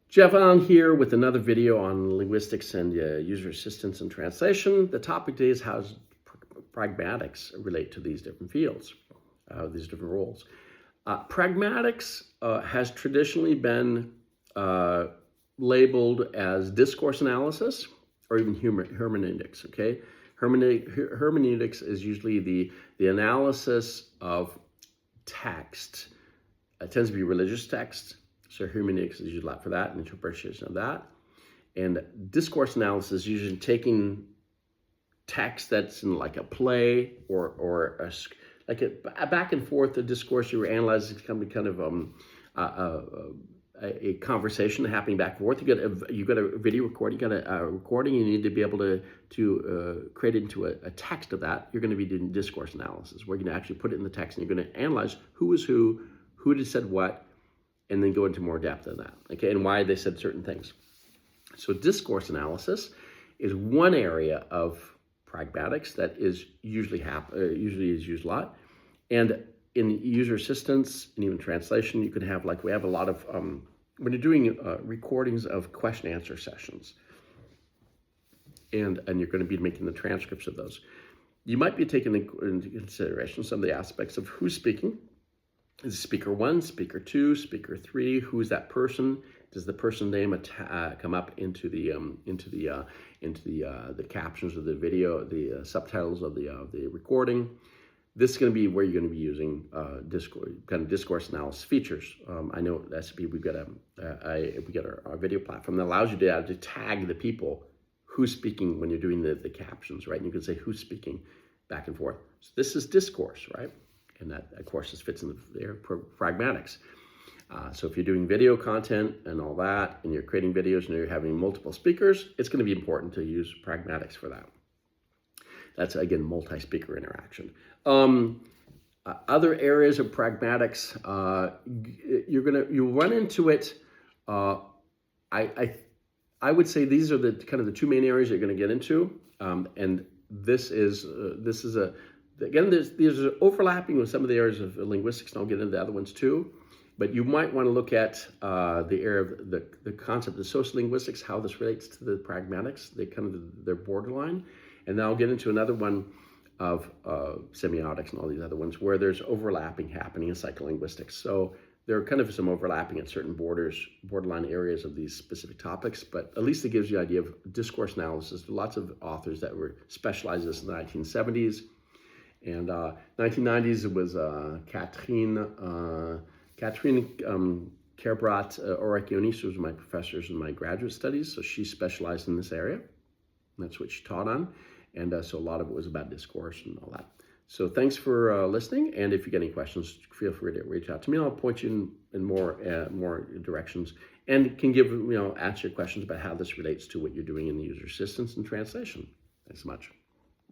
Jeff on here with another video on linguistics and user assistance and translation. The topic today is how does pragmatics relate to these different fields, these different roles. Pragmatics has traditionally been labeled as discourse analysis or even hermeneutics, okay? Hermeneutics is usually the analysis of text. It tends to be religious text. So hermeneutics is usually a lot for that, and interpretation of that. And discourse analysis is usually taking text that's in like a play or like a back and forth, a discourse you were analyzing, kind of a conversation happening back and forth. You got a video recording, you got a recording. You need to be able to create it into a text of that. You're going to be doing discourse analysis, where you're going to actually put it in the text, and you're going to analyze who is who did said what, and then go into more depth of that, okay, and why they said certain things. So discourse analysis is one area of pragmatics that is usually is used a lot. And in user assistance and even translation, you can have, like, we have a lot of, when you're doing recordings of question answer sessions, and you're going to be making the transcripts of those, you might be taking into consideration some of the aspects of who's speaking. Is speaker one, speaker two, speaker three? Who's that person? Does the person name come up into the captions of the video, the subtitles of the recording? This is going to be where you're going to be using discourse analysis features. I know at SAP we've got our video platform that allows you to tag the people who's speaking when you're doing the captions, right? And you can say who's speaking back and forth. So this is discourse, right? And that, of course, fits in there, pragmatics. So if you're doing video content and all that, and you're creating videos and you're having multiple speakers, it's going to be important to use pragmatics for that. That's, again, multi-speaker interaction. Other areas of pragmatics, you'll run into it. I would say these are the kind of the two main areas you're going to get into, and this is again, there's overlapping with some of the areas of linguistics, and I'll get into the other ones too. But you might want to look at the area of the concept of sociolinguistics, how this relates to the pragmatics, they're borderline. And then I'll get into another one of semiotics and all these other ones where there's overlapping happening in psycholinguistics. So there are kind of some overlapping at certain borderline areas of these specific topics, but at least it gives you an idea of discourse analysis. There are lots of authors that were specialized in this in the 1970s. And 1990s, it was Catherine Orecchioni. She was my professors in my graduate studies, so she specialized in this area. And that's what she taught on. And so a lot of it was about discourse and all that. So thanks for listening. And if you get any questions, feel free to reach out to me. I'll point you in more directions, and can answer your questions about how this relates to what you're doing in the user assistance and translation. Thanks so much.